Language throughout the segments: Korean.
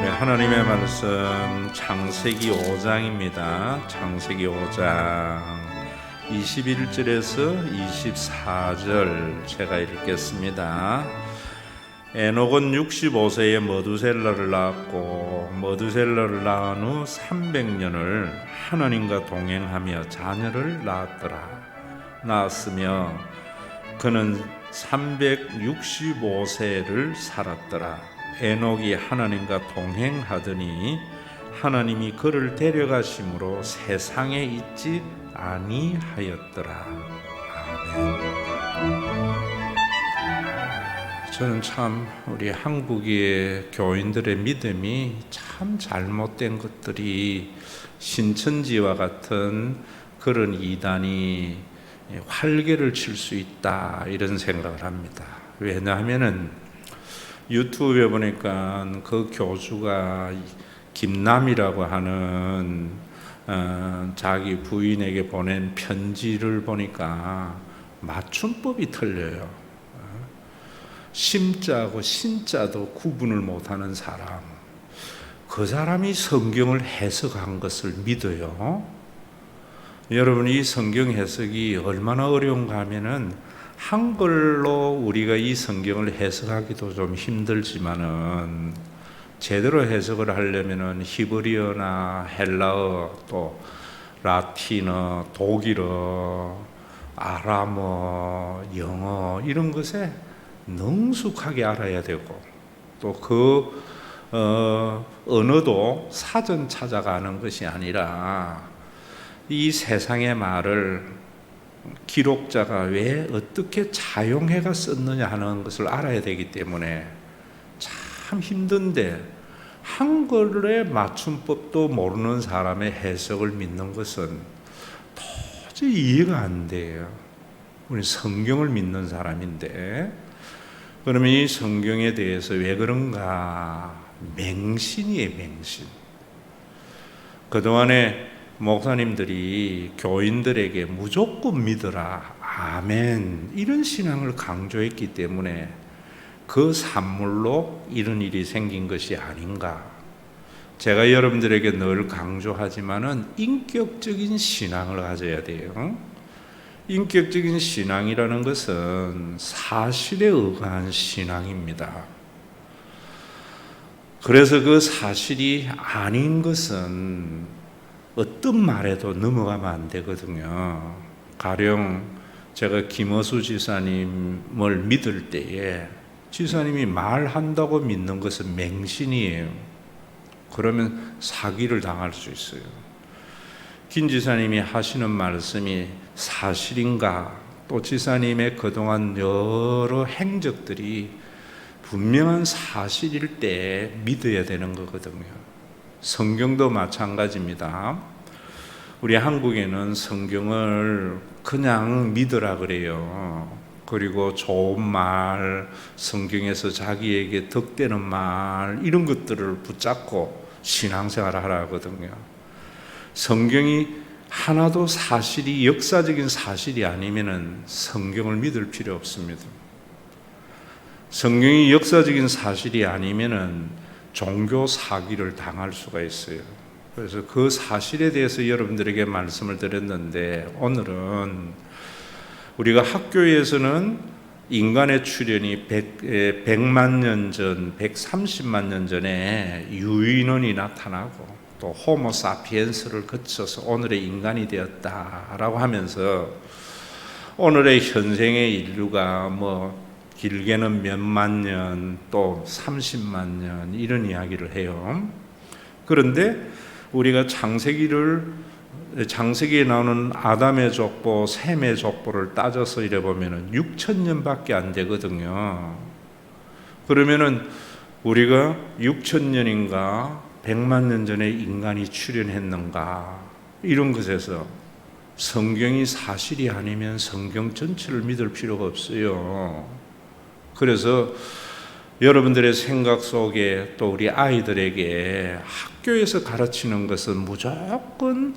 하나님의 말씀 창세기 5장입니다. 창세기 5장 21절에서 24절 제가 읽겠습니다. 에녹은 65세에 머두셀라를 낳았고 머두셀라를 낳은 후 300년을 하나님과 동행하며 자녀를 낳았으며 그는 365세를 살았더라. 에녹이 하나님과 동행하더니 하나님이 그를 데려가심으로 세상에 있지 아니하였더라. 아멘. 저는 참 우리 한국의 교인들의 믿음이 참 잘못된 것들이 신천지와 같은 그런 이단이 활개를 칠 수 있다 이런 생각을 합니다. 왜냐하면은 유튜브에 보니까 그 교주가 김남이라고 하는 자기 부인에게 보낸 편지를 보니까 맞춤법이 틀려요. 심자하고 신자도 구분을 못하는 사람, 그 사람이 성경을 해석한 것을 믿어요. 여러분, 이 성경 해석이 얼마나 어려운가 하면은 한글로 우리가 이 성경을 해석하기도 좀 힘들지만은 제대로 해석을 하려면은 히브리어나 헬라어 또 라틴어, 독일어, 아람어, 영어 이런 것에 능숙하게 알아야 되고 또 그 언어도 사전 찾아가는 것이 아니라 이 세상의 말을 기록자가 왜 어떻게 차용해가 썼느냐 하는 것을 알아야 되기 때문에 참 힘든데 한글의 맞춤법도 모르는 사람의 해석을 믿는 것은 도저히 이해가 안 돼요. 우리 성경을 믿는 사람인데 그러면 이 성경에 대해서 왜 그런가? 맹신이에요, 맹신. 그동안에 목사님들이 교인들에게 무조건 믿어라, 아멘 이런 신앙을 강조했기 때문에 그 산물로 이런 일이 생긴 것이 아닌가. 제가 여러분들에게 늘 강조하지만은 인격적인 신앙을 가져야 돼요. 인격적인 신앙이라는 것은 사실에 의거한 신앙입니다. 그래서 그 사실이 아닌 것은 어떤 말에도 넘어가면 안 되거든요. 가령 제가 김어수 지사님을 믿을 때에 지사님이 말한다고 믿는 것은 맹신이에요. 그러면 사기를 당할 수 있어요. 김 지사님이 하시는 말씀이 사실인가? 또 지사님의 그동안 여러 행적들이 분명한 사실일 때 믿어야 되는 거거든요. 성경도 마찬가지입니다. 우리 한국에는 성경을 그냥 믿으라 그래요. 그리고 좋은 말, 성경에서 자기에게 덕되는 말 이런 것들을 붙잡고 신앙생활을 하라 하거든요. 성경이 하나도 사실이 역사적인 사실이 아니면은 성경을 믿을 필요 없습니다. 성경이 역사적인 사실이 아니면은 종교 사기를 당할 수가 있어요. 그래서 그 사실에 대해서 여러분들에게 말씀을 드렸는데 오늘은 우리가 학교에서는 인간의 출현이 100만 년 전, 130만 년 전에 유인원이 나타나고 또 호모 사피엔스를 거쳐서 오늘의 인간이 되었다라고 하면서 오늘의 현생의 인류가 길게는 몇만 년, 또 30만 년 이런 이야기를 해요. 그런데 우리가 창세기에 나오는 아담의 족보, 셈의 족보를 따져서 이래 보면은 6,000년밖에 안 되거든요. 그러면은 우리가 6,000년인가 100만 년 전에 인간이 출현했는가 이런 것에서 성경이 사실이 아니면 성경 전체를 믿을 필요가 없어요. 그래서 여러분들의 생각 속에 또 우리 아이들에게 학교에서 가르치는 것은 무조건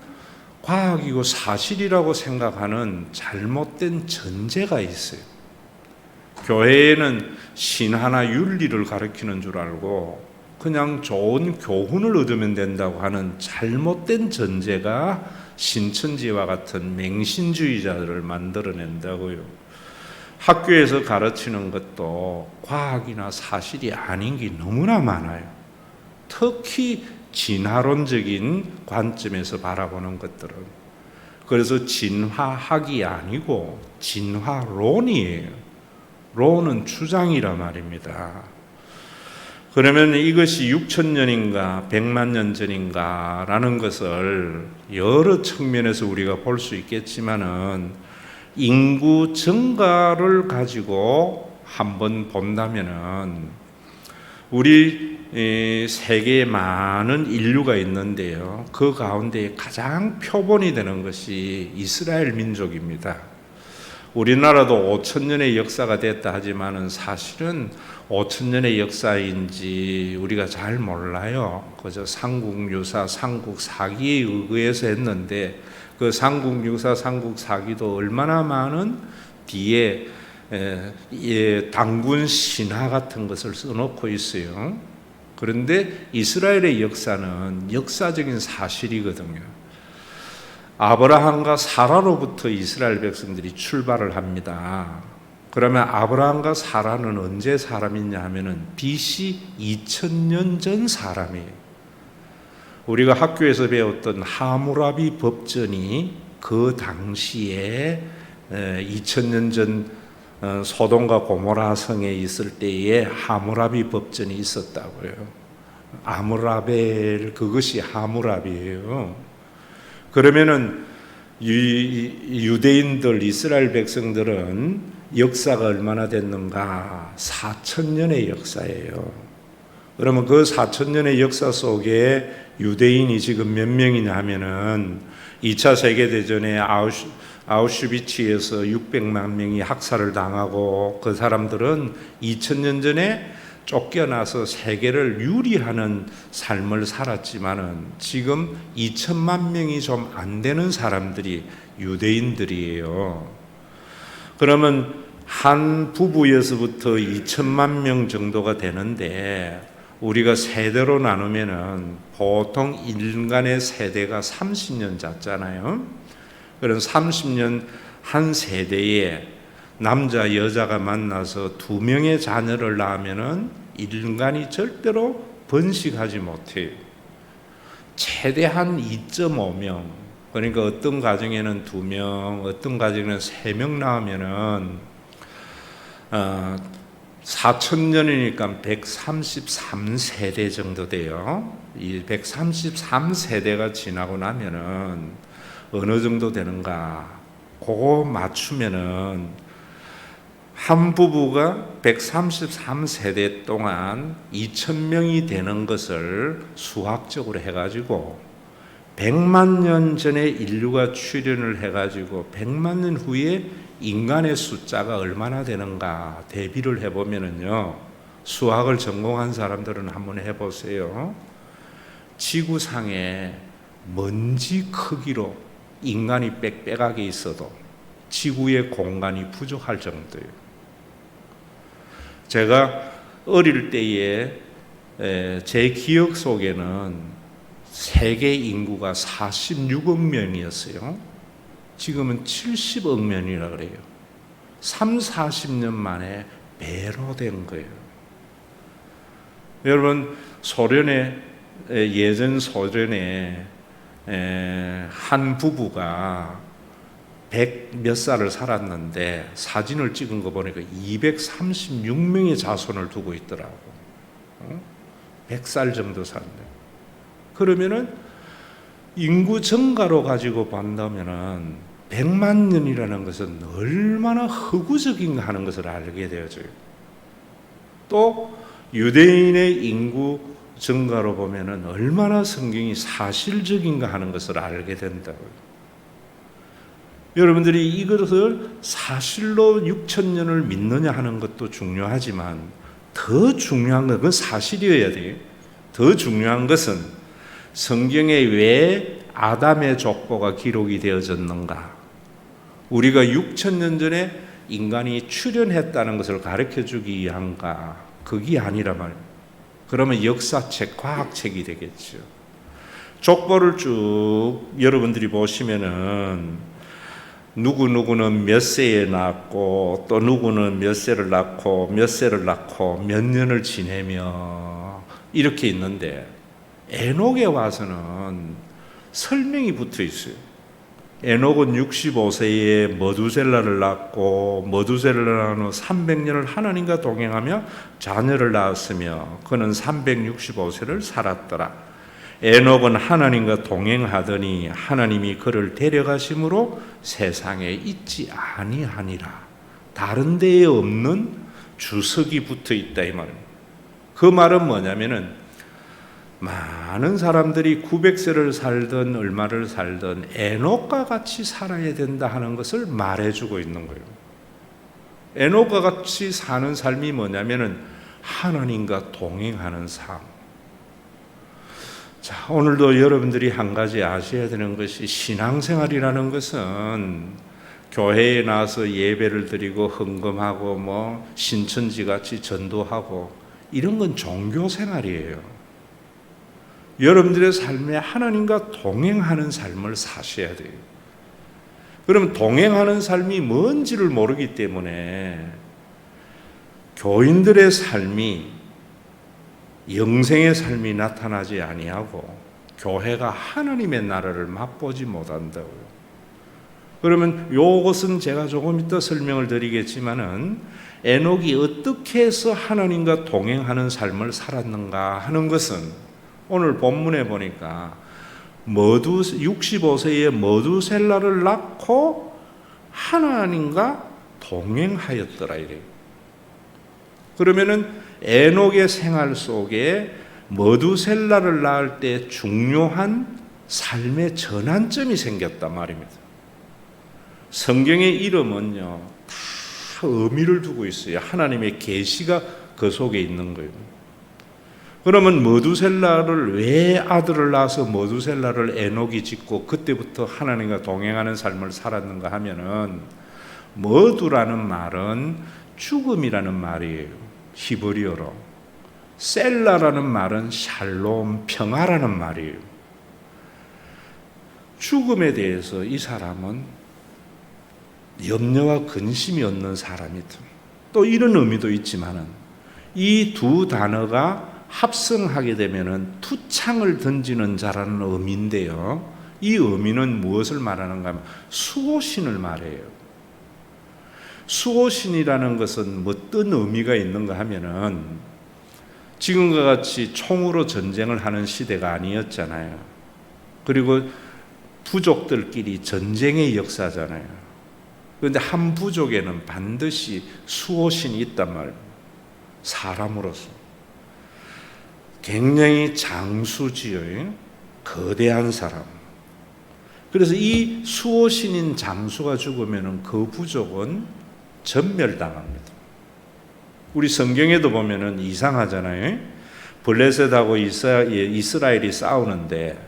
과학이고 사실이라고 생각하는 잘못된 전제가 있어요. 교회에는 신화나 윤리를 가르치는 줄 알고 그냥 좋은 교훈을 얻으면 된다고 하는 잘못된 전제가 신천지와 같은 맹신주의자들을 만들어낸다고요. 학교에서 가르치는 것도 과학이나 사실이 아닌 게 너무나 많아요. 특히 진화론적인 관점에서 바라보는 것들은. 그래서 진화학이 아니고 진화론이에요. 론은 주장이라 말입니다. 그러면 이것이 6,000년인가 100만 년 전인가 라는 것을 여러 측면에서 우리가 볼 수 있겠지만은 인구 증가를 가지고 한번 본다면은 우리 세계에 많은 인류가 있는데요. 그 가운데 가장 표본이 되는 것이 이스라엘 민족입니다. 우리나라도 5,000년의 역사가 됐다 하지만은 사실은 5,000년의 역사인지 우리가 잘 몰라요. 그저 삼국유사, 삼국사기에 의해서 했는데 그 삼국유사, 삼국사기도 얼마나 많은 뒤에 단군 신화 같은 것을 써놓고 있어요. 그런데 이스라엘의 역사는 역사적인 사실이거든요. 아브라함과 사라로부터 이스라엘 백성들이 출발을 합니다. 그러면 아브라함과 사라는 언제 사람이냐 하면은 BC 2000년 전 사람이에요. 우리가 학교에서 배웠던 하무라비 법전이 그 당시에 2000년 전 소돔과 고모라 성에 있을 때에 하무라비 법전이 있었다고요. 아므라벨, 그것이 하무라비예요. 그러면은 유대인들, 이스라엘 백성들은 역사가 얼마나 됐는가? 4,000년의 역사예요. 그러면 그 4,000년의 역사 속에 유대인이 지금 몇 명이냐 하면은 2차 세계대전에 아우슈비츠에서 600만 명이 학살을 당하고 그 사람들은 2000년 전에 쫓겨나서 세계를 유리하는 삶을 살았지만은 지금 2천만 명이 좀 안 되는 사람들이 유대인들이에요. 그러면 한 부부에서부터 2천만 명 정도가 되는데 우리가 세대로 나누면은 보통 인간의 세대가 30년 잤잖아요. 그런 30년 한 세대에 남자 여자가 만나서 2명의 자녀를 낳으면은 인간이 절대로 번식하지 못해요. 최대한 2.5명. 그러니까 어떤 가정에는 2명, 어떤 가정에는 3명 낳으면은 4,000년이니까 133세대 정도 돼요. 이 133세대가 지나고 나면은 어느 정도 되는가? 그거 맞추면은 한 부부가 133세대 동안 2,000명이 되는 것을 수학적으로 해가지고 100만 년 전에 인류가 출현을 해가지고 100만 년 후에 인간의 숫자가 얼마나 되는가 대비를 해보면은요, 수학을 전공한 사람들은 한번 해보세요. 지구상에 먼지 크기로 인간이 빽빽하게 있어도 지구의 공간이 부족할 정도예요. 제가 어릴 때에 제 기억 속에는 세계 인구가 46억 명이었어요. 지금은 70억 명이라 그래요. 3, 40년 만에 배로 된 거예요. 여러분, 예전 소련에 한 부부가 100 몇 살을 살았는데 사진을 찍은 거 보니까 236명의 자손을 두고 있더라고. 100살 정도 산대. 그러면은 인구 증가로 가지고 본다면은 100만 년이라는 것은 얼마나 허구적인가 하는 것을 알게 되어져요. 또 유대인의 인구 증가로 보면은 얼마나 성경이 사실적인가 하는 것을 알게 된다고요. 여러분들이 이것을 사실로 6,000년을 믿느냐 하는 것도 중요하지만 더 중요한 건, 그건 사실이어야 돼요. 더 중요한 것은 성경에 왜 아담의 족보가 기록이 되어졌는가? 우리가 6,000년 전에 인간이 출현했다는 것을 가르쳐 주기 위한가? 그게 아니라 말이에요. 그러면 역사책, 과학책이 되겠죠. 족보를 쭉 여러분들이 보시면은 누구누구는 몇 세에 낳았고 또 누구는 몇 세를 낳고 몇 세를 낳고 몇 년을 지내며 이렇게 있는데 에녹에 와서는 설명이 붙어 있어요. 에녹은 65세에 머두셀라를 낳고 머두셀라는 후 300년을 하나님과 동행하며 자녀를 낳았으며 그는 365세를 살았더라. 에녹은 하나님과 동행하더니 하나님이 그를 데려가심으로 세상에 있지 아니하니라. 다른 데에 없는 주석이 붙어 있다 이 말입니다. 그 말은 뭐냐면은 많은 사람들이 900세를 살든 얼마를 살든 에녹과 같이 살아야 된다 하는 것을 말해주고 있는 거예요. 에녹과 같이 사는 삶이 뭐냐면은 하나님과 동행하는 삶. 자, 오늘도 여러분들이 한 가지 아셔야 되는 것이 신앙생활이라는 것은 교회에 나와서 예배를 드리고 헌금하고 뭐 신천지 같이 전도하고 이런 건 종교생활이에요. 여러분들의 삶에 하나님과 동행하는 삶을 사셔야 돼요. 그럼 동행하는 삶이 뭔지를 모르기 때문에 교인들의 삶이 영생의 삶이 나타나지 아니하고 교회가 하나님의 나라를 맛보지 못한다고요. 그러면 이것은 제가 조금 이따 설명을 드리겠지만은 에녹이 어떻게 해서 하나님과 동행하는 삶을 살았는가 하는 것은 오늘 본문에 보니까 65세에 머두셀라를 낳고 하나님과 동행하였더라 이래요. 그러면은 에녹의 생활 속에 머두셀라를 낳을 때 중요한 삶의 전환점이 생겼단 말입니다. 성경의 이름은요 다 의미를 두고 있어요. 하나님의 계시가 그 속에 있는 거예요. 그러면 머두셀라를 왜 아들을 낳아서 머두셀라를 에녹이 짓고 그때부터 하나님과 동행하는 삶을 살았는가 하면은 머두라는 말은 죽음이라는 말이에요. 히브리어로. 셀라라는 말은 샬롬, 평화라는 말이에요. 죽음에 대해서 이 사람은 염려와 근심이 없는 사람이다. 또 이런 의미도 있지만은 이 두 단어가 합성하게 되면은 투창을 던지는 자라는 의미인데요. 이 의미는 무엇을 말하는가 하면 수호신을 말해요. 수호신이라는 것은 어떤 의미가 있는가 하면은 지금과 같이 총으로 전쟁을 하는 시대가 아니었잖아요. 그리고 부족들끼리 전쟁의 역사잖아요. 그런데 한 부족에는 반드시 수호신이 있단 말이에요. 사람으로서. 굉장히 장수지요. 거대한 사람. 그래서 이 수호신인 장수가 죽으면 그 부족은 전멸당합니다. 우리 성경에도 보면은 이상하잖아요. 블레셋하고 이스라엘이 싸우는데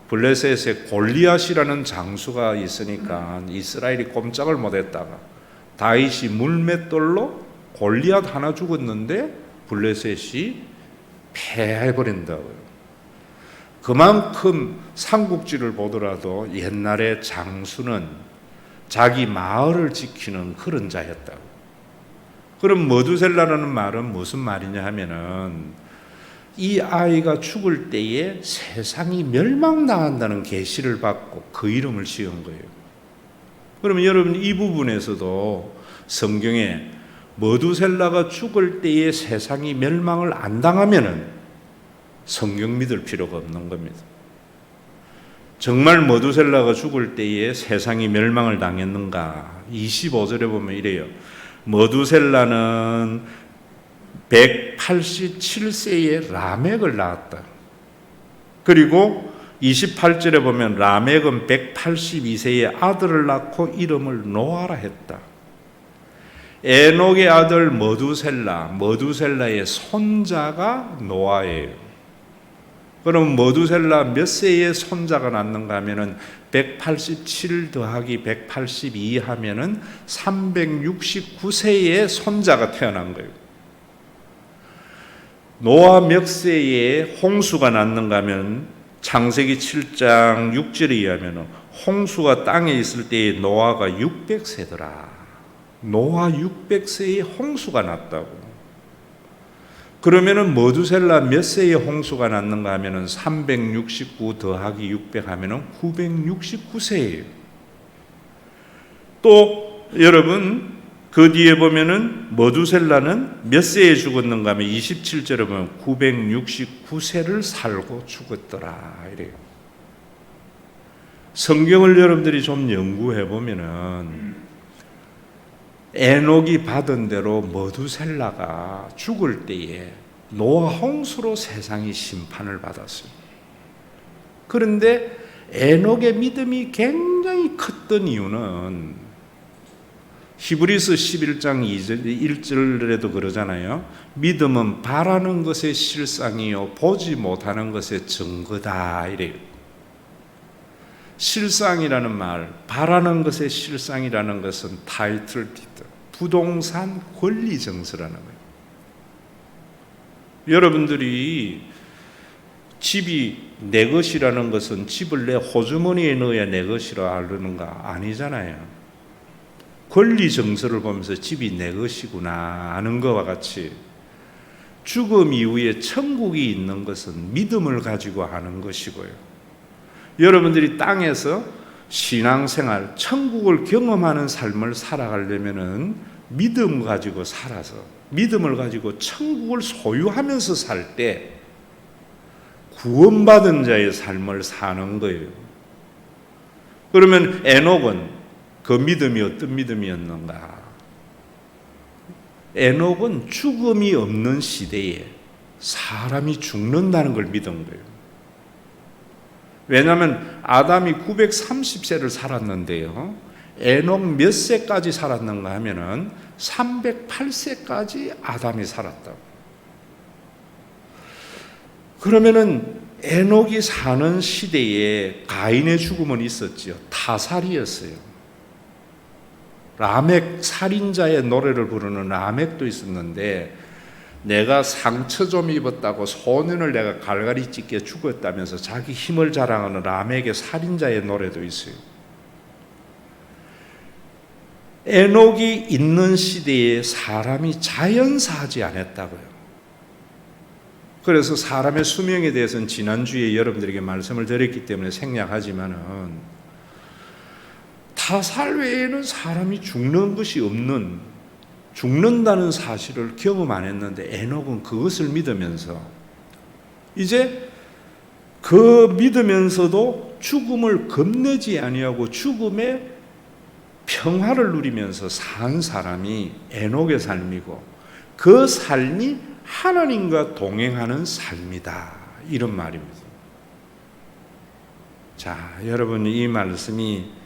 블레셋에 골리앗이라는 장수가 있으니까 이스라엘이 꼼짝을 못했다가 다윗이 물맷돌로 골리앗 하나 죽었는데 블레셋이 패해버린다고요. 그만큼 삼국지를 보더라도 옛날에 장수는 자기 마을을 지키는 그런 자였다고. 그럼 머두셀라라는 말은 무슨 말이냐 하면은 이 아이가 죽을 때에 세상이 멸망당한다는 계시를 받고 그 이름을 지은 거예요. 그러면 여러분 이 부분에서도 성경에 머두셀라가 죽을 때에 세상이 멸망을 안 당하면은 성경 믿을 필요가 없는 겁니다. 정말 머두셀라가 죽을 때에 세상이 멸망을 당했는가? 25절에 보면 이래요. 머두셀라는 187세에 라멕을 낳았다. 그리고 28절에 보면 라멕은 182세에 아들을 낳고 이름을 노아라 했다. 에녹의 아들 머두셀라의 손자가 노아예요. 그럼 머두셀라 몇 세의 손자가 낳는가 하면은 187 더하기 182 하면은 369세의 손자가 태어난 거예요. 노아 몇 세에 홍수가 났는가 하면 창세기 7장 6절에 의하면 홍수가 땅에 있을 때에 노아가 600세더라. 노아 600세에 홍수가 났다고. 그러면은 머두셀라 몇 세에 홍수가 났는가 하면은 369 더하기 600 하면은 969세예요. 또 여러분 그 뒤에 보면은 머두셀라는 몇 세에 죽었는가 하면 27절에 보면 969세를 살고 죽었더라 이래요. 성경을 여러분들이 좀 연구해 보면은 에녹이 받은 대로 머두셀라가 죽을 때에 노아 홍수로 세상이 심판을 받았어요. 그런데 에녹의 믿음이 굉장히 컸던 이유는 히브리서 11장 1절에도 그러잖아요. 믿음은 바라는 것의 실상이요 보지 못하는 것의 증거다 이래요. 실상이라는 말, 바라는 것의 실상이라는 것은 타이틀 디드, 부동산 권리 정서라는 거예요. 여러분들이 집이 내 것이라는 것은 집을 내 호주머니에 넣어야 내 것이라 하는가 아니잖아요. 권리 정서를 보면서 집이 내 것이구나 아는 것과 같이 죽음 이후에 천국이 있는 것은 믿음을 가지고 하는 것이고요. 여러분들이 땅에서 신앙생활, 천국을 경험하는 삶을 살아가려면은 믿음 가지고 살아서 믿음을 가지고 천국을 소유하면서 살 때 구원받은 자의 삶을 사는 거예요. 그러면 에녹은 그 믿음이 어떤 믿음이었는가? 에녹은 죽음이 없는 시대에 사람이 죽는다는 걸 믿은 거예요. 왜냐하면 아담이 930세를 살았는데요. 에녹 몇 세까지 살았는가 하면은 308세까지 아담이 살았다고. 그러면은 에녹이 사는 시대에 가인의 죽음은 있었지요. 타살이었어요. 라멕 살인자의 노래를 부르는 라멕도 있었는데 내가 상처 좀 입었다고 소년을 내가 갈갈이 찢게 죽었다면서 자기 힘을 자랑하는 라멕의 살인자의 노래도 있어요. 에녹이 있는 시대에 사람이 자연사하지 않았다고요. 그래서 사람의 수명에 대해서는 지난주에 여러분들에게 말씀을 드렸기 때문에 생략하지만은 타살 외에는 사람이 죽는 것이 없는 죽는다는 사실을 경험 안 했는데 에녹은 그것을 믿으면서 이제 그 믿으면서도 죽음을 겁내지 아니하고 죽음의 평화를 누리면서 산 사람이 에녹의 삶이고 그 삶이 하나님과 동행하는 삶이다 이런 말입니다. 자, 여러분 이 말씀이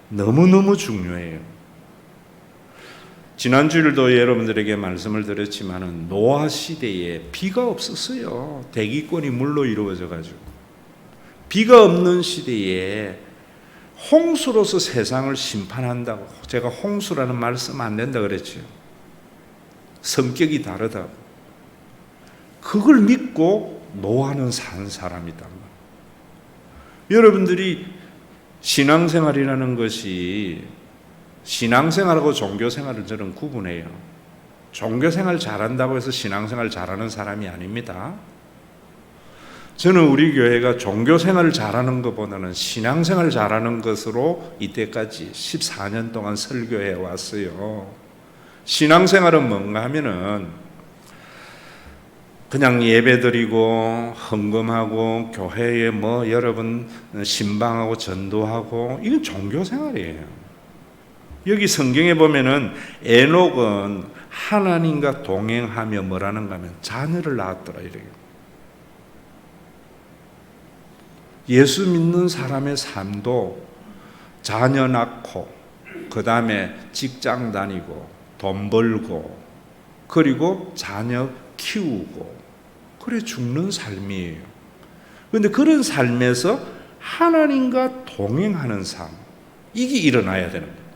너무너무 중요해요. 지난주일도 여러분들에게 말씀을 드렸지만은 노아 시대에 비가 없었어요. 대기권이 물로 이루어져 가지고 비가 없는 시대에 홍수로서 세상을 심판한다고. 제가 홍수라는 말 쓰면 안 된다 그랬죠. 성격이 다르다고. 그걸 믿고 노아는 산 사람이다. 여러분들이 신앙생활이라는 것이 신앙생활하고 종교생활을 저는 구분해요. 종교생활 잘한다고 해서 신앙생활 잘하는 사람이 아닙니다. 저는 우리 교회가 종교생활을 잘하는 것보다는 신앙생활 잘하는 것으로 이때까지 14년 동안 설교해 왔어요. 신앙생활은 뭔가 하면은 그냥 예배드리고 헌금하고 교회에 뭐 여러분 신방하고 전도하고 이건 종교생활이에요. 여기 성경에 보면은 에녹은 하나님과 동행하며 뭐라는가 하면 자녀를 낳았더라 이래요. 예수 믿는 사람의 삶도 자녀 낳고 그 다음에 직장 다니고 돈 벌고 그리고 자녀 키우고 그래 죽는 삶이에요. 그런데 그런 삶에서 하나님과 동행하는 삶 이게 일어나야 되는 거예요.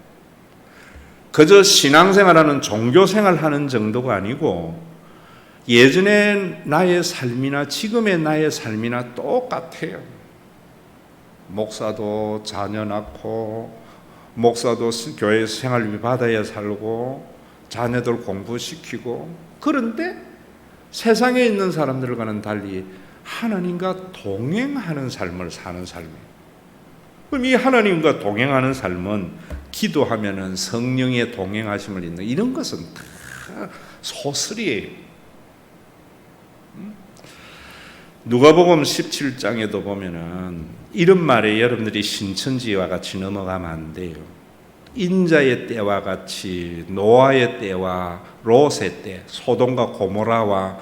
그저 신앙생활하는 종교생활하는 정도가 아니고 예전의 나의 삶이나 지금의 나의 삶이나 똑같아요. 목사도 자녀 낳고, 목사도 교회 생활비 받아야 살고, 자녀들 공부시키고, 그런데 세상에 있는 사람들과는 달리 하나님과 동행하는 삶을 사는 삶이에요. 그럼 이 하나님과 동행하는 삶은 기도하면은 성령의 동행하심을 있는 이런 것은 다 소설이에요. 누가복음 17장에도 보면은 이런 말에 여러분들이 신천지와 같이 넘어가면 안 돼요. 인자의 때와 같이 노아의 때와 롯의 때, 소돔과 고모라와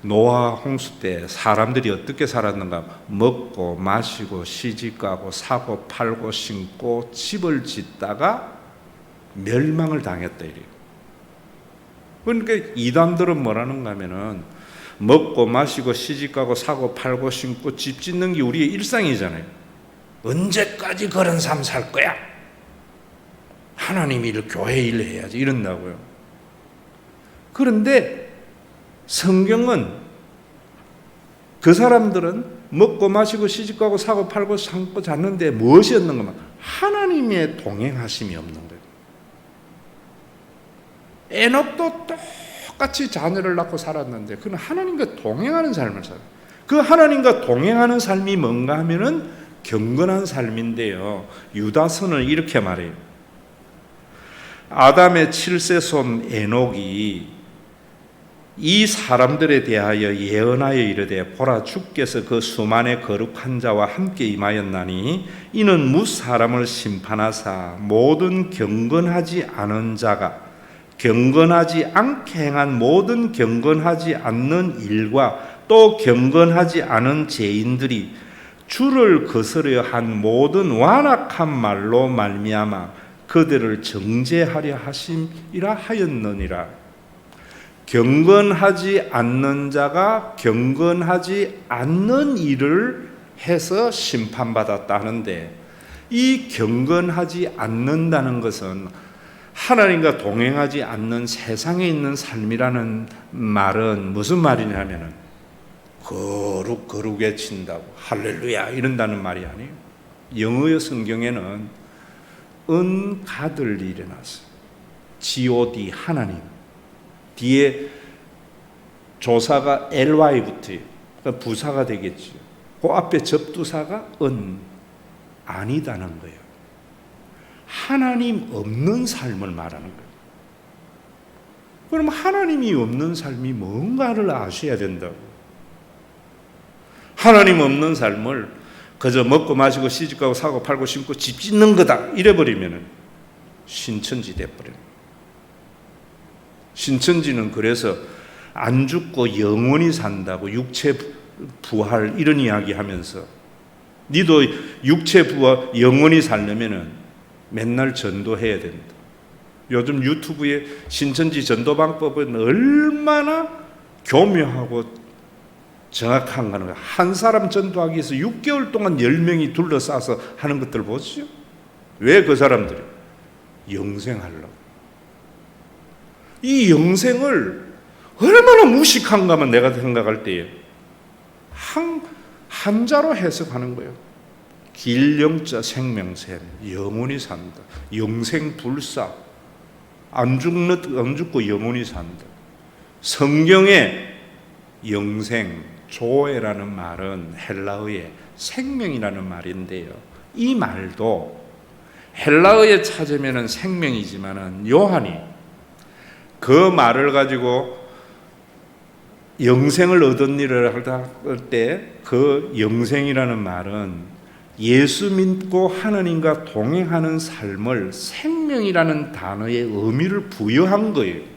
노아 홍수 때 사람들이 어떻게 살았는가? 먹고 마시고 시집가고 사고 팔고 신고 집을 짓다가 멸망을 당했다 이래요. 그러니까 이단들은 뭐라는가 하면은 먹고 마시고 시집가고 사고 팔고 신고 집 짓는 게 우리의 일상이잖아요. 언제까지 그런 삶 살 거야? 하나님 일, 교회 일 해야지 이런다고요. 그런데 성경은 그 사람들은 먹고 마시고 시집가고 사고 팔고 삼고 잤는데 무엇이었는가? 하나님의 동행하심이 없는 거예요. 에녹도 똑같이 자녀를 낳고 살았는데 그는 하나님과 동행하는 삶을 살아요. 그 하나님과 동행하는 삶이 뭔가 하면은 경건한 삶인데요. 유다서는 이렇게 말해요. 아담의 7세 손 에녹이 이 사람들에 대하여 예언하여 이르되 보라 주께서 그 수만의 거룩한 자와 함께 임하였나니 이는 무사람을 심판하사 모든 경건하지 않은 자가 경건하지 않게 행한 모든 경건하지 않는 일과 또 경건하지 않은 죄인들이 주를 거스려 한 모든 완악한 말로 말미암아 그들을 정죄하려 하심이라 하였느니라. 경건하지 않는 자가 경건하지 않는 일을 해서 심판받았다는데 이 경건하지 않는다는 것은 하나님과 동행하지 않는 세상에 있는 삶이라는 말은 무슨 말이냐면 거룩에 친다고 할렐루야 이런다는 말이 아니에요. 영어의 성경에는 은가들이 일어났어요. God 하나님 뒤에 조사가 ly 붙어요. 그러니까 부사가 되겠죠. 그 앞에 접두사가 아니다는 거예요. 하나님 없는 삶을 말하는 거예요. 그럼 하나님이 없는 삶이 뭔가를 아셔야 된다고. 하나님 없는 삶을 그저 먹고 마시고 시집가고 사고 팔고 심고 집 짓는 거다 이래버리면 신천지 돼버려요. 신천지는 그래서 안 죽고 영원히 산다고 육체 부활 이런 이야기 하면서 니도 육체 부활 영원히 살려면은 맨날 전도해야 된다. 요즘 유튜브에 신천지 전도 방법은 얼마나 교묘하고 정확한 거는 한 사람 전도하기 위해서 6개월 동안 10명이 둘러싸서 하는 것들 보시죠. 왜 그 사람들이? 영생하려고. 이 영생을 얼마나 무식한가 하면 내가 생각할 때에 한자로 해석하는 거예요. 길영자 생명샘, 영원히 산다. 영생불사, 안 죽고 영원히 산다. 성경에 영생, 조에라는 말은 헬라어의 생명이라는 말인데요. 이 말도 헬라어에 찾으면 생명이지만은 요한이 그 말을 가지고 영생을 얻은 일을 할 때 그 영생이라는 말은 예수 믿고 하나님과 동행하는 삶을 생명이라는 단어의 의미를 부여한 거예요.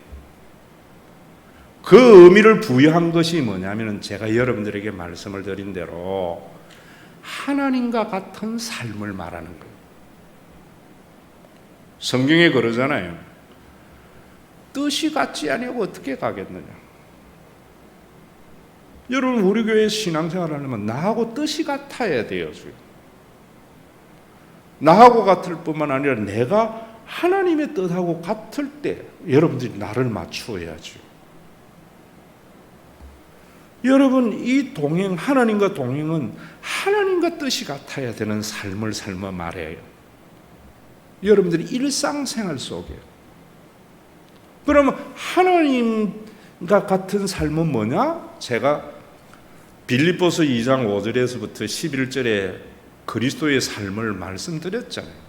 그 의미를 부여한 것이 뭐냐면 제가 여러분들에게 말씀을 드린 대로 하나님과 같은 삶을 말하는 거예요. 성경에 그러잖아요. 뜻이 같지 아니하고 어떻게 가겠느냐. 여러분 우리 교회 신앙생활을 하려면 나하고 뜻이 같아야 돼요. 나하고 같을 뿐만 아니라 내가 하나님의 뜻하고 같을 때 여러분들이 나를 맞추어야죠. 여러분, 이 동행, 하나님과 동행은 하나님과 뜻이 같아야 되는 삶을 삶아 말해요. 여러분들이 일상생활 속에. 그러면 하나님과 같은 삶은 뭐냐? 제가 빌립보서 2장 5절에서부터 11절에 그리스도의 삶을 말씀드렸잖아요.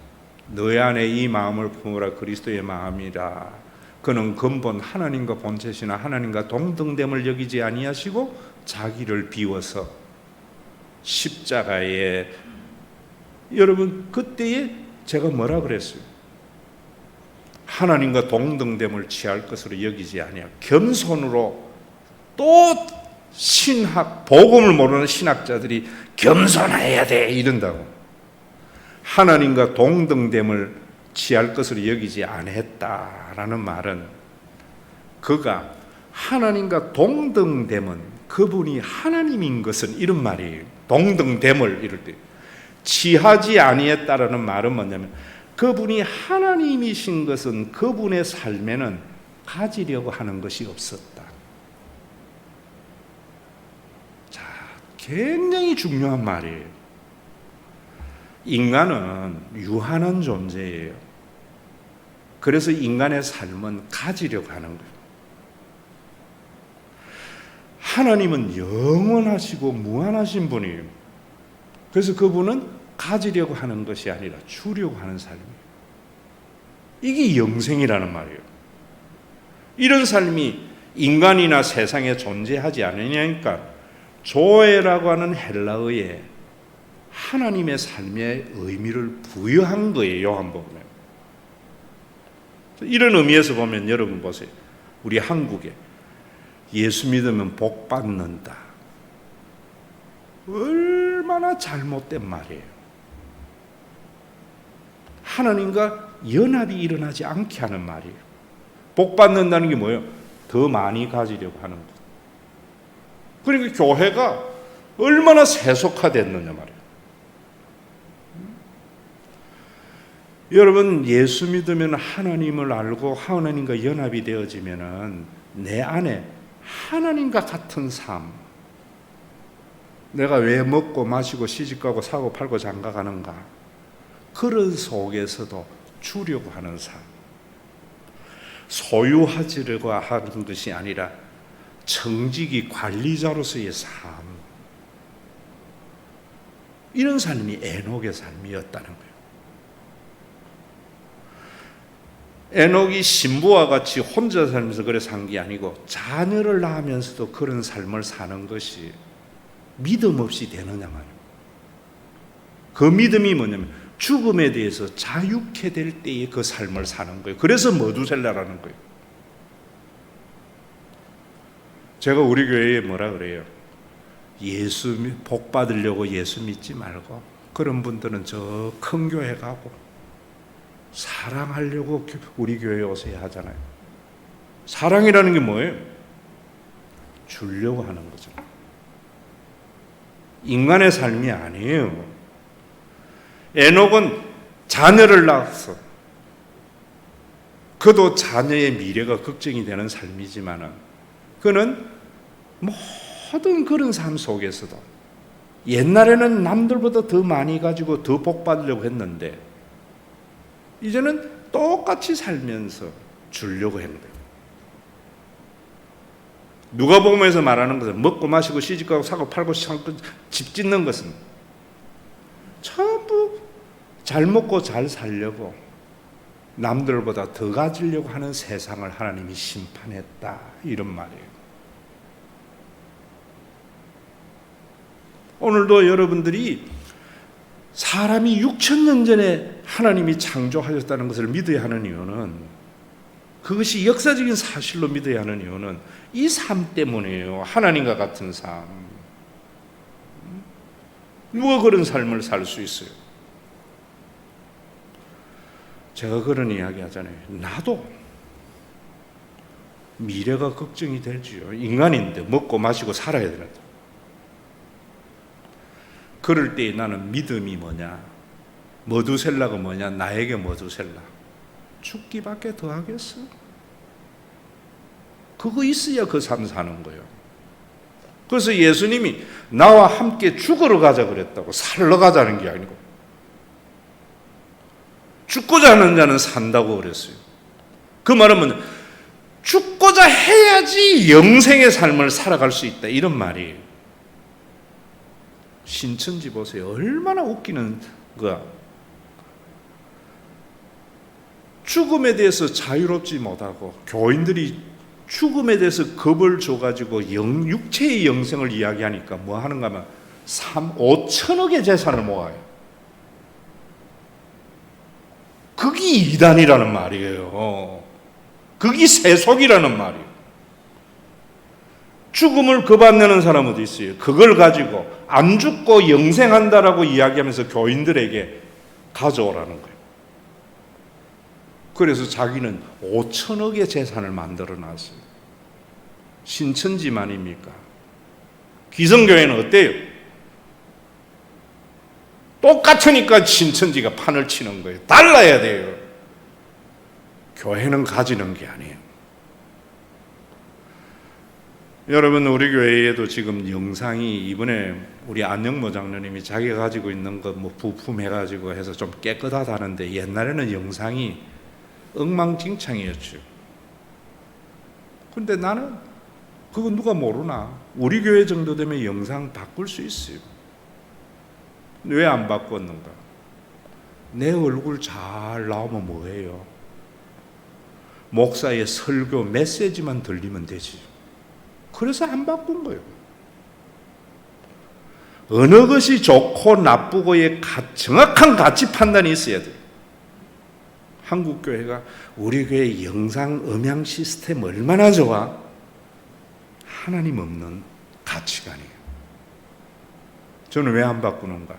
너희 안에 이 마음을 품으라. 그리스도의 마음이라. 그는 근본 하나님과 본체시나 하나님과 동등됨을 여기지 아니하시고 자기를 비워서 십자가에, 여러분 그때에 제가 뭐라 그랬어요? 하나님과 동등됨을 취할 것으로 여기지 아니하고 겸손으로, 또 신학, 복음을 모르는 신학자들이 겸손해야 돼 이런다고. 하나님과 동등됨을 취할 것으로 여기지 아니했다라는 말은, 그가 하나님과 동등됨은 그분이 하나님인 것은 이런 말이에요. 동등됨을 이럴 때 취하지 아니했다라는 말은 뭐냐면, 그분이 하나님이신 것은 그분의 삶에는 가지려고 하는 것이 없었다. 자, 굉장히 중요한 말이에요. 인간은 유한한 존재예요. 그래서 인간의 삶은 가지려고 하는 거예요. 하나님은 영원하시고 무한하신 분이에요. 그래서 그분은 가지려고 하는 것이 아니라 주려고 하는 삶이에요. 이게 영생이라는 말이에요. 이런 삶이 인간이나 세상에 존재하지 않으니까 조에라고 하는 헬라어에 하나님의 삶의 의미를 부여한 거예요. 요한복음에. 이런 의미에서 보면 여러분 보세요. 우리 한국에 예수 믿으면 복 받는다. 얼마나 잘못된 말이에요. 하나님과 연합이 일어나지 않게 하는 말이에요. 복 받는다는 게 뭐예요? 더 많이 가지려고 하는 것. 그러니까 교회가 얼마나 세속화됐느냐 말이에요. 여러분, 예수 믿으면 하나님을 알고 하나님과 연합이 되어지면은 내 안에 하나님과 같은 삶, 내가 왜 먹고 마시고 시집가고 사고 팔고 장가가는가, 그런 속에서도 주려고 하는 삶, 소유하지려고 하는 것이 아니라 청지기 관리자로서의 삶, 이런 삶이 에녹의 삶이었다는 거예요. 에녹이 신부와 같이 혼자 살면서 그래 산 게 아니고 자녀를 낳으면서도 그런 삶을 사는 것이 믿음 없이 되느냐 말이에요. 그 믿음이 뭐냐면 죽음에 대해서 자유케 될 때에 그 삶을 사는 거예요. 그래서 머두셀라라는 거예요. 제가 우리 교회에 뭐라 그래요? 예수 복 받으려고 예수 믿지 말고, 그런 분들은 저 큰 교회 가고 사랑하려고 우리 교회에 오셔야 하잖아요. 사랑이라는 게 뭐예요? 주려고 하는 거죠. 인간의 삶이 아니에요. 에녹은 자녀를 낳았어. 그도 자녀의 미래가 걱정이 되는 삶이지만 그는 모든 그런 삶 속에서도 옛날에는 남들보다 더 많이 가지고 더 복 받으려고 했는데 이제는 똑같이 살면서 주려고 하는 거예요. 누가복음에서 말하는 것은 먹고 마시고 시집가고 사고 팔고 집 짓는 것은 전부 잘 먹고 잘 살려고 남들보다 더 가지려고 하는 세상을 하나님이 심판했다, 이런 말이에요. 오늘도 여러분들이 사람이 6,000년 전에 하나님이 창조하셨다는 것을 믿어야 하는 이유는, 그것이 역사적인 사실로 믿어야 하는 이유는 이 삶 때문이에요. 하나님과 같은 삶. 누가 그런 삶을 살 수 있어요? 제가 그런 이야기 하잖아요. 나도 미래가 걱정이 되지요. 인간인데 먹고 마시고 살아야 되는데. 그럴 때 나는 믿음이 뭐냐? 머두셀라가 뭐냐? 나에게 머두셀라. 죽기밖에 더 하겠어? 그거 있어야 그 삶 사는 거예요. 그래서 예수님이 나와 함께 죽으러 가자 그랬다고, 살러 가자는 게 아니고 죽고자 하는 자는 산다고 그랬어요. 그 말은 뭐냐? 죽고자 해야지 영생의 삶을 살아갈 수 있다, 이런 말이에요. 신천지 보세요. 얼마나 웃기는 거야. 죽음에 대해서 자유롭지 못하고 교인들이 죽음에 대해서 겁을 줘가지고 육체의 영생을 이야기하니까 뭐 하는가 하면 5천억의 재산을 모아요. 그게 이단이라는 말이에요. 그게 세속이라는 말이에요. 죽음을 겁 안 내는 사람 어디 있어요? 그걸 가지고 안 죽고 영생한다라고 이야기하면서 교인들에게 가져오라는 거예요. 그래서 자기는 5천억의 재산을 만들어 놨어요. 신천지만입니까? 기성교회는 어때요? 똑같으니까 신천지가 판을 치는 거예요. 달라야 돼요. 교회는 가지는 게 아니에요. 여러분, 우리 교회에도 지금 영상이, 이번에 우리 안영모 장로님이 자기가 가지고 있는 거 뭐 부품해가지고 해서 좀 깨끗하다는데, 옛날에는 영상이 엉망진창이었죠. 근데 나는 그거 누가 모르나? 우리 교회 정도 되면 영상 바꿀 수 있어요. 왜 안 바꿨는가? 내 얼굴 잘 나오면 뭐해요? 목사의 설교 메시지만 들리면 되지. 그래서 안 바꾼 거예요. 어느 것이 좋고 나쁘고의 정확한 가치 판단이 있어야 돼요. 한국 교회가 우리 교회 영상 음향 시스템 얼마나 좋아? 하나님 없는 가치관이에요. 저는 왜 안 바꾸는가?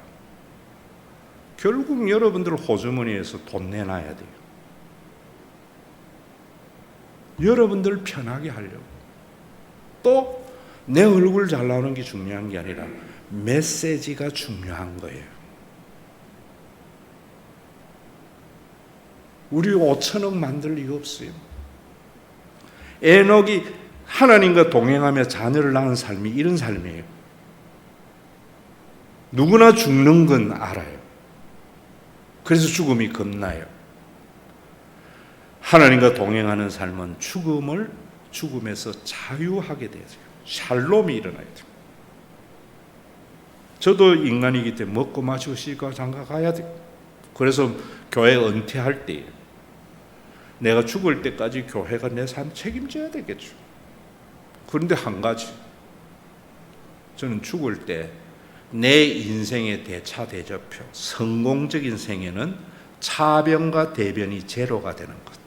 결국 여러분들 호주머니에서 돈 내놔야 돼요. 여러분들 편하게 하려고. 또 내 얼굴 잘 나오는 게 중요한 게 아니라 메시지가 중요한 거예요. 우리 5천억 만들 이유 없어요. 에녹이 하나님과 동행하며 자녀를 낳은 삶이 이런 삶이에요. 누구나 죽는 건 알아요. 그래서 죽음이 겁나요. 하나님과 동행하는 삶은 죽음에서 자유하게 되죠. 샬롬이 일어나야 돼요. 저도 인간이기 때문에 먹고 마시고 씻고 장가 가야 돼요. 그래서 교회 은퇴할 때, 내가 죽을 때까지 교회가 내 삶 책임져야 되겠죠. 그런데 한 가지, 저는 죽을 때 내 인생의 대차 대조표, 성공적인 생애는 차변과 대변이 제로가 되는 것.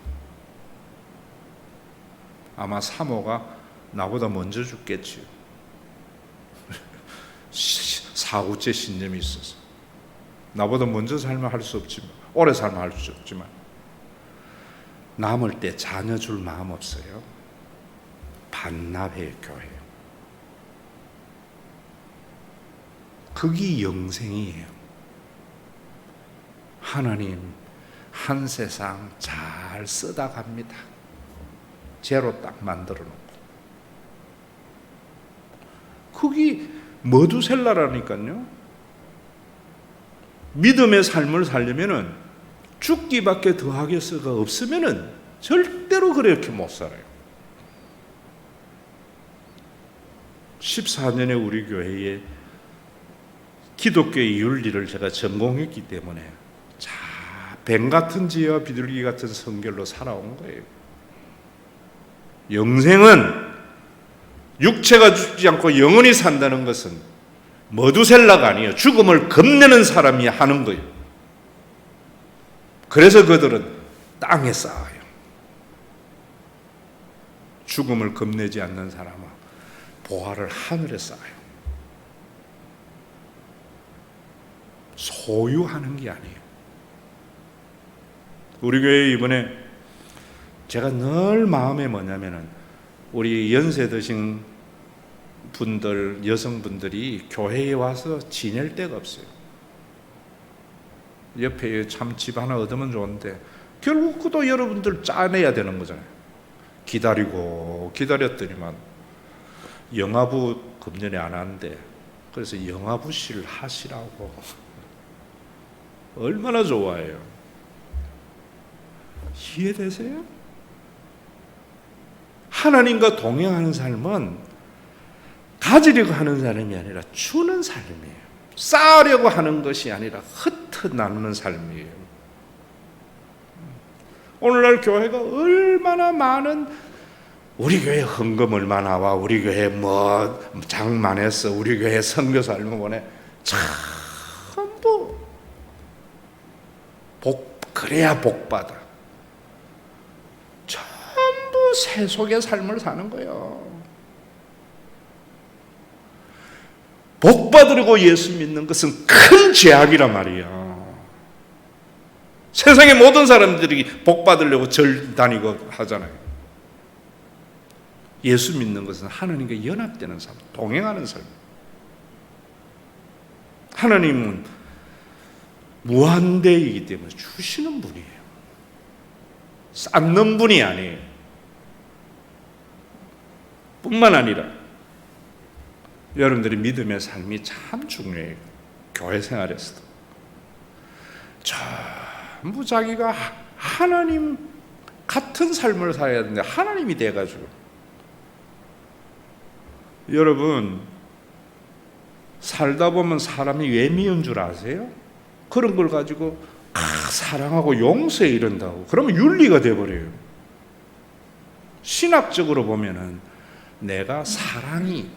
아마 사모가 나보다 먼저 죽겠지요. 사후째 신념이 있어서. 나보다 먼저 살면 할 수 없지만, 오래 살면 할 수 없지만, 남을 때 자녀 줄 마음 없어요. 반납해요, 교회. 그게 영생이에요. 하나님 한 세상 잘 쓰다 갑니다. 제로 딱 만들어 놓고. 그게 머두셀라라니까요. 믿음의 삶을 살려면은 죽기밖에 더하겠어가 없으면은 절대로 그렇게 못 살아요. 14년에 우리 교회에 기독교의 윤리를 제가 전공했기 때문에 뱀 같은 지혜와 비둘기 같은 성결로 살아온 거예요. 영생은 육체가 죽지 않고 영원히 산다는 것은 머두셀라가 아니에요. 죽음을 겁내는 사람이 하는 거예요. 그래서 그들은 땅에 쌓아요. 죽음을 겁내지 않는 사람은 보화를 하늘에 쌓아요. 소유하는 게 아니에요. 우리 교회 이번에 제가 늘 마음에 뭐냐면은, 우리 연세 드신 분들, 여성분들이 교회에 와서 지낼 데가 없어요. 옆에 참 집 하나 얻으면 좋은데 결국 그도 여러분들 짜내야 되는 거잖아요. 기다렸더니만 영화부 금년에 안 한대. 그래서 영아부시를 하시라고. 얼마나 좋아해요. 이해되세요? 하나님과 동행하는 삶은 가지려고 하는 삶이 아니라 주는 삶이에요. 쌓으려고 하는 것이 아니라 흩어 나누는 삶이에요. 오늘날 교회가 얼마나 많은, 우리 교회 헌금 얼마 나와, 우리 교회 뭐 장만했어, 우리 교회 선교사 얼마 보내, 전부 그래야 복 받아. 전부 세속의 삶을 사는 거예요. 복 받으려고 예수 믿는 것은 큰 죄악이란 말이야. 세상의 모든 사람들이 복 받으려고 절 다니고 하잖아요. 예수 믿는 것은 하나님과 연합되는 삶, 동행하는 삶. 하나님은 무한대이기 때문에 주시는 분이에요. 쌓는 분이 아니에요. 뿐만 아니라 여러분들의 삶이 참 중요해요. 교회 생활에서도 전부 자기가 하나님 같은 삶을 살아야 되는데 하나님이 돼가지고, 여러분 살다 보면 사람이 왜 미운 줄 아세요? 그런 걸 가지고 사랑하고 용서에 이른다고 그러면 윤리가 돼버려요. 신학적으로 보면은 내가 사랑이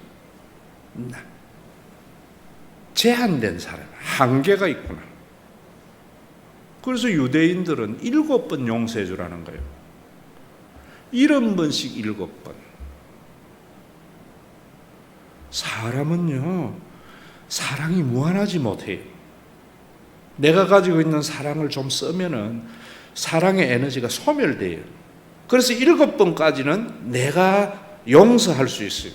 제한된 사람, 한계가 있구나. 그래서 유대인들은 7번 용서해 주라는 거예요. 70번씩 7번. 사람은요, 사랑이 무한하지 못해요. 내가 가지고 있는 사랑을 좀 쓰면은 사랑의 에너지가 소멸돼요. 그래서 7번까지는 내가 용서할 수 있어요.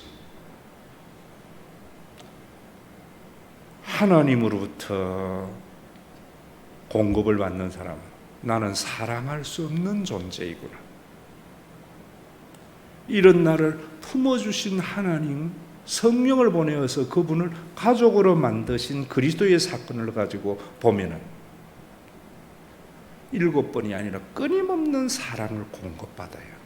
하나님으로부터 공급을 받는 사람, 나는 사랑할 수 없는 존재이구나. 이런 나를 품어주신 하나님, 성령을 보내어서 그분을 가족으로 만드신 그리스도의 사건을 가지고 보면은 7번이 아니라 끊임없는 사랑을 공급받아요.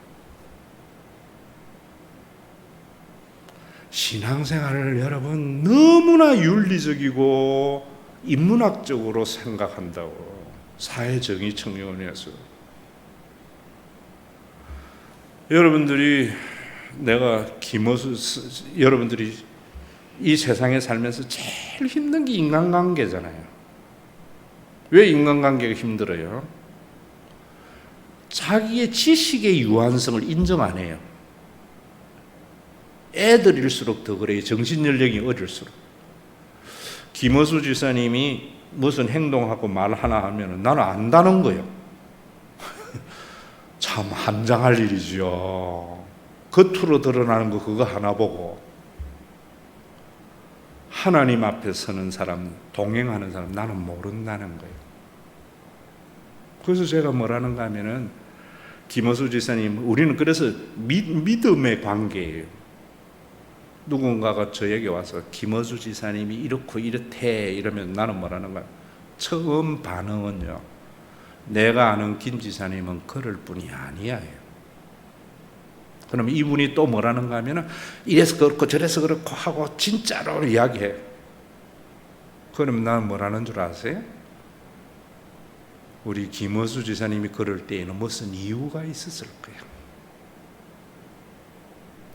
신앙생활을 여러분 너무나 윤리적이고 인문학적으로 생각한다고, 사회정의청년에서 여러분들이, 내가 여러분들이 이 세상에 살면서 제일 힘든 게 인간관계잖아요. 왜 인간관계가 힘들어요? 자기의 지식의 유한성을 인정 안 해요. 애들일수록 더 그래요. 정신연령이 어릴수록. 김어수 지사님이 무슨 행동하고 말 하나 하면 나는 안다는 거예요. 참 함장할 일이죠. 겉으로 드러나는 거 그거 하나 보고, 하나님 앞에 서는 사람, 동행하는 사람 나는 모른다는 거예요. 그래서 제가 뭐라는가 하면은, 김어수 지사님, 우리는 그래서 믿음의 관계예요. 누군가가 저에게 와서 김어수 지사님이 이렇고 이렇대 이러면 나는 뭐라는 거야? 처음 반응은요, 내가 아는 김 지사님은 그럴 분이 아니야. 그러면 이분이 또 뭐라는가 하면은 이래서 그렇고 저래서 그렇고 하고 진짜로 이야기해. 그럼 나는 뭐라는 줄 아세요? 우리 김어수 지사님이 그럴 때에는 무슨 이유가 있었을 거야.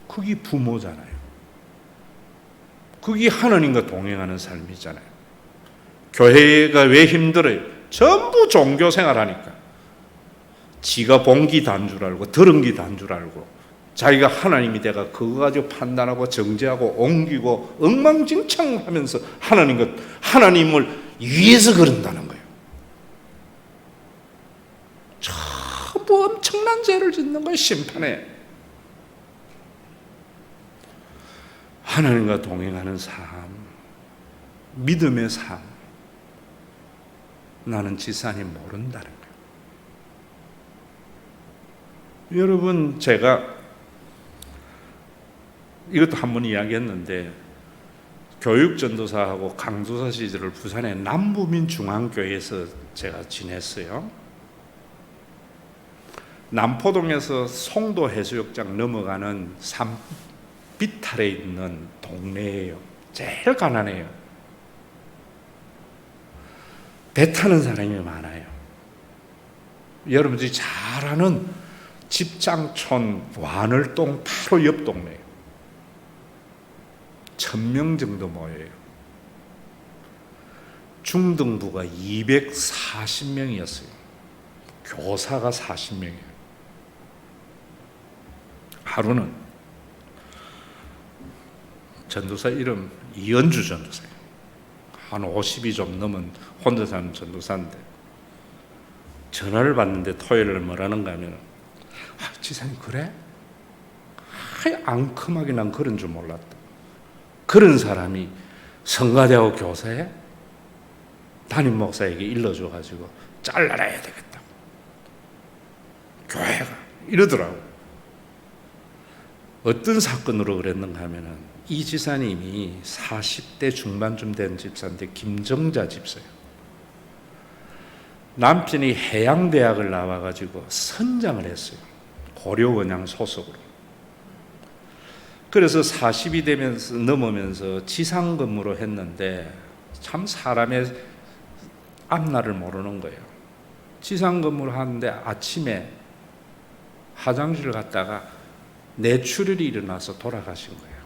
그게 부모잖아요. 그게 하나님과 동행하는 삶이잖아요. 교회가 왜 힘들어요? 전부 종교 생활하니까. 지가 본 기 단 줄 알고 들은 기 단 줄 알고 자기가 하나님이 돼가 그거 가지고 판단하고 정죄하고 옮기고 엉망진창하면서 하나님을 위해서 그런다는 거예요. 전부 엄청난 죄를 짓는 거예요. 심판에. 하나님과 동행하는 삶, 믿음의 삶, 나는 지사님 모른다는 거예요. 여러분, 제가 이것도 한 번 이야기했는데, 교육전도사하고 강도사 시절을 부산의 남부민중앙교회에서 제가 지냈어요. 남포동에서 송도 해수욕장 넘어가는 산 비탈에 있는 동네예요. 제일 가난해요. 배 타는 사람이 많아요. 여러분들이 잘 아는 집장촌 완월동 바로 옆 동네예요. 1000명 정도 모여요. 중등부가 240명이었어요. 교사가 40명이에요. 하루는 전도사 이름 이연주 전도사예요. 한 50이 좀 넘은 혼자 사는 전도사인데 전화를 받는데 토요일을 뭐라는가 하면 지사님 그래? 앙큼하게 난 그런 줄 몰랐다. 그런 사람이 성가대하고 교사에 담임 목사에게 일러줘가지고 잘라내야 되겠다. 교회가 이러더라고. 어떤 사건으로 그랬는가 하면은 이 지사님이 40대 중반쯤 된 집사인데 김정자 집사예요. 남편이 해양대학을 나와가지고 선장을 했어요. 고려원양 소속으로. 그래서 40이 되면서 넘으면서 지상근무로 했는데 참 사람의 앞날을 모르는 거예요. 지상근무를 하는데 아침에 화장실 갔다가 뇌출혈이 일어나서 돌아가신 거예요.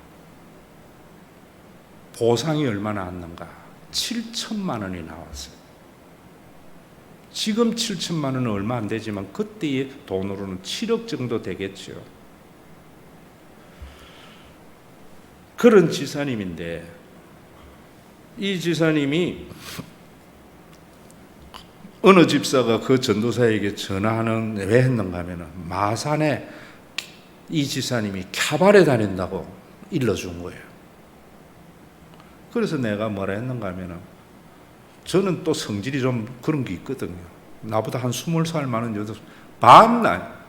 보상이 얼마나 왔는가? 7천만 원이 나왔어요. 지금 7천만 원은 얼마 안 되지만 그때의 돈으로는 7억 정도 되겠죠. 그런 지사님인데 이 지사님이 어느 집사가 그 전도사에게 전화하는 왜 했는가 하면 마산에 이 지사님이 캬바레 다닌다고 일러준 거예요. 그래서 내가 뭐라 했는가 하면 저는 또 성질이 좀 그런 게 있거든요. 나보다 한 20살 많은 여자 밤날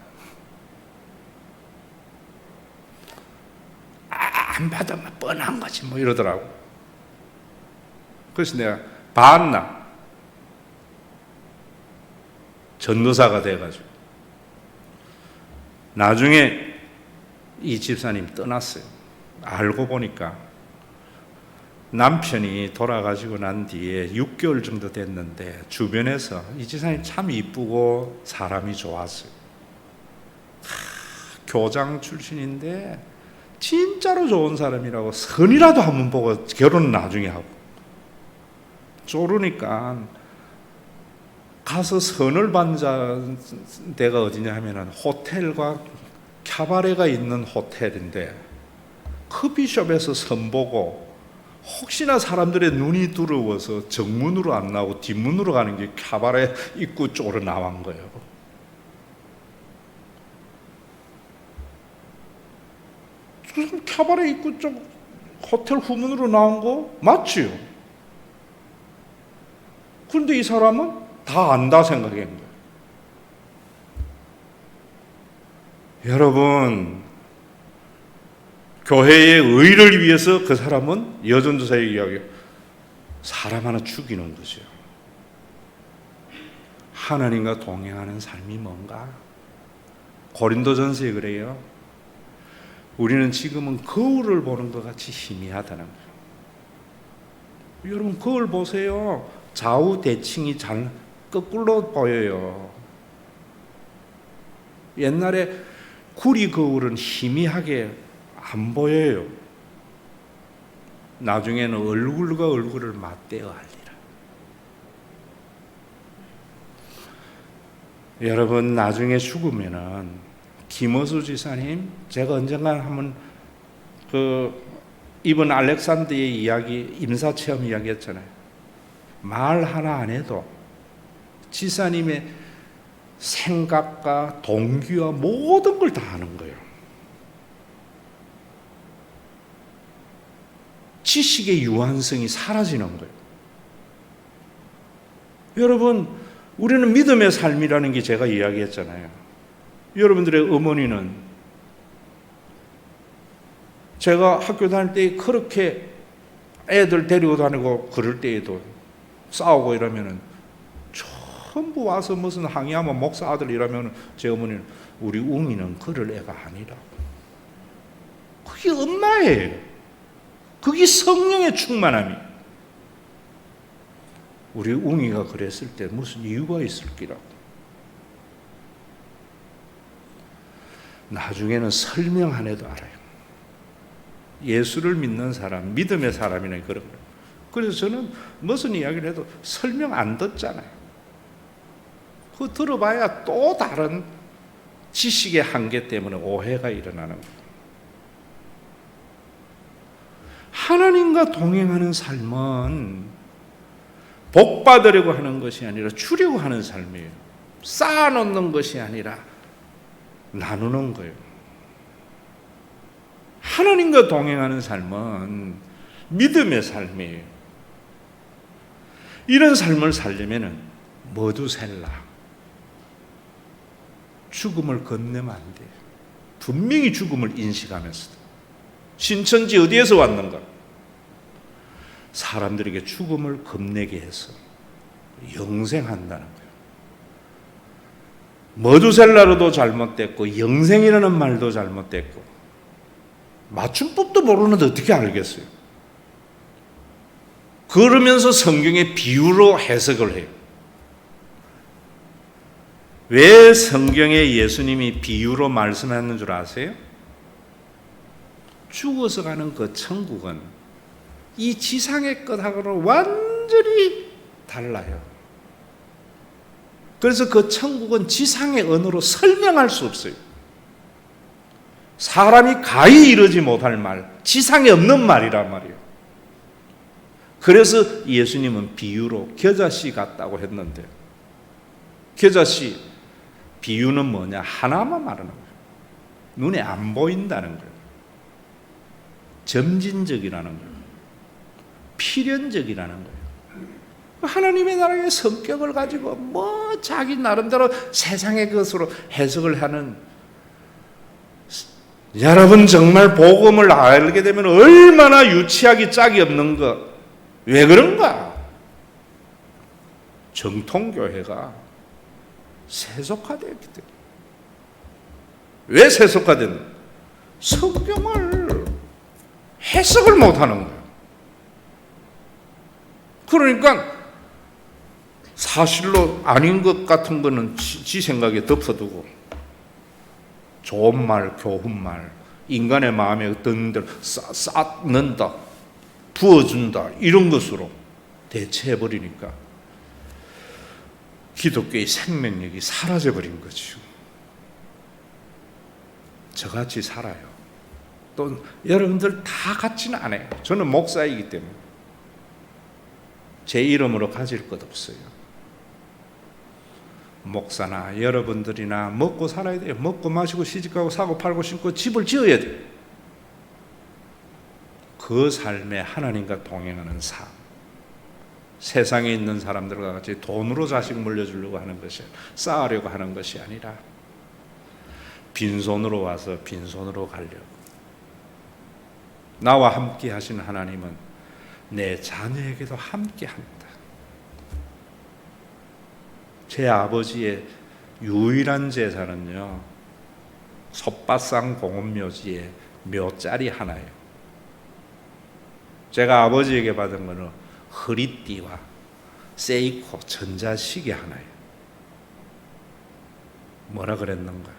안 받으면 뻔한 거지 뭐 이러더라고. 그래서 내가 밤날 전도사가 돼가지고 나중에 이 집사님 떠났어요. 알고 보니까 남편이 돌아가시고 난 뒤에 6개월 정도 됐는데 주변에서 이 집사님 참 이쁘고 사람이 좋았어요. 교장 출신인데 진짜로 좋은 사람이라고 선이라도 한번 보고 결혼은 나중에 하고 쪼르니까 가서 선을 받는 데가 어디냐 하면은 호텔과 캬바레가 있는 호텔인데 커피숍에서 선 보고 혹시나 사람들의 눈이 두려워서 정문으로 안 나오고 뒷문으로 가는 게 캬바레 입구 쪽으로 나온 거예요. 캬바레 입구 쪽 호텔 후문으로 나온 거 맞지요? 그런데 이 사람은 다 안다 생각한 거예요. 여러분, 교회의 의를 위해서 그 사람은 여전도사의 이야기 사람 하나 죽이는 거죠. 하나님과 동행하는 삶이 뭔가? 고린도전서에 그래요. 우리는 지금은 거울을 보는 것 같이 희미하다는 거예요. 여러분 거울 보세요. 좌우 대칭이 잘 거꾸로 보여요. 옛날에 구리 거울은 희미하게 안 보여요. 나중에는 얼굴과 얼굴을 맞대어 하리라. 여러분 나중에 죽으면은 김어수 지사님, 제가 언젠가 한번 이번 알렉산더의 이야기, 임사체험 이야기 했잖아요. 말 하나 안 해도 지사님의 생각과 동기와 모든 걸 다 아는 거예요. 지식의 유한성이 사라지는 거예요. 여러분, 우리는 믿음의 삶이라는 게 제가 이야기했잖아요. 여러분들의 어머니는 제가 학교 다닐 때 그렇게 애들 데리고 다니고 그럴 때에도 싸우고 이러면은 전부 와서 무슨 항의하면 목사 아들 이러면 제 어머니는 우리 웅이는 그럴 애가 아니라. 그게 엄마예요. 그게 성령의 충만함이. 우리 웅이가 그랬을 때 무슨 이유가 있을기라고. 나중에는 설명 안 해도 알아요. 예수를 믿는 사람, 믿음의 사람이나 그런 거예요. 그래서 저는 무슨 이야기를 해도 설명 안 듣잖아요. 그거 들어봐야 또 다른 지식의 한계 때문에 오해가 일어나는 거예요. 하나님과 동행하는 삶은 복 받으려고 하는 것이 아니라 주려고 하는 삶이에요. 쌓아놓는 것이 아니라 나누는 거예요. 하나님과 동행하는 삶은 믿음의 삶이에요. 이런 삶을 살려면 머두셀라, 죽음을 건너면 안 돼요. 분명히 죽음을 인식하면서도. 신천지 어디에서 왔는가? 사람들에게 죽음을 겁내게 해서 영생한다는 거예요. 머두셀라로도 잘못됐고 영생이라는 말도 잘못됐고 맞춤법도 모르는데 어떻게 알겠어요? 그러면서 성경의 비유로 해석을 해요. 왜 성경에 예수님이 비유로 말씀하는 줄 아세요? 죽어서 가는 그 천국은 이 지상의 것하고는 완전히 달라요. 그래서 그 천국은 지상의 언어로 설명할 수 없어요. 사람이 가히 이르지 못할 말, 지상에 없는 말이란 말이에요. 그래서 예수님은 비유로 겨자씨 같다고 했는데, 겨자씨 비유는 뭐냐? 하나만 말하는 거예요. 눈에 안 보인다는 거예요. 점진적이라는 거예요. 필연적이라는 거예요. 하나님의 나라의 성격을 가지고 뭐 자기 나름대로 세상의 것으로 해석을 하는, 여러분 정말 복음을 알게 되면 얼마나 유치하기 짝이 없는 것. 왜 그런가? 정통교회가 세속화되었기 때문에. 왜 세속화됐나? 성경을 해석을 못하는 거예요. 그러니까 사실로 아닌 것 같은 거는 지 생각에 덮어두고 좋은 말, 교훈말, 인간의 마음에 드는 대로 쌓는다, 부어준다, 이런 것으로 대체해버리니까 기독교의 생명력이 사라져버린 거죠. 저같이 살아요. 또 여러분들 다 같지는 않아요. 저는 목사이기 때문에 제 이름으로 가질 것 없어요. 목사나 여러분들이나 먹고 살아야 돼요. 먹고 마시고 시집가고 사고 팔고 신고 집을 지어야 돼요. 그 삶에 하나님과 동행하는 삶. 세상에 있는 사람들과 같이 돈으로 자식 물려주려고 하는 것이, 쌓으려고 하는 것이 아니라 빈손으로 와서 빈손으로 가려고. 나와 함께 하신 하나님은 내 자녀에게도 함께 합니다. 제 아버지의 유일한 제사는요, 솥밭상 공원묘지에 묘짜리 하나예요. 제가 아버지에게 받은 거는 허리띠와 세이코 전자시계 하나예요. 뭐라 그랬는가?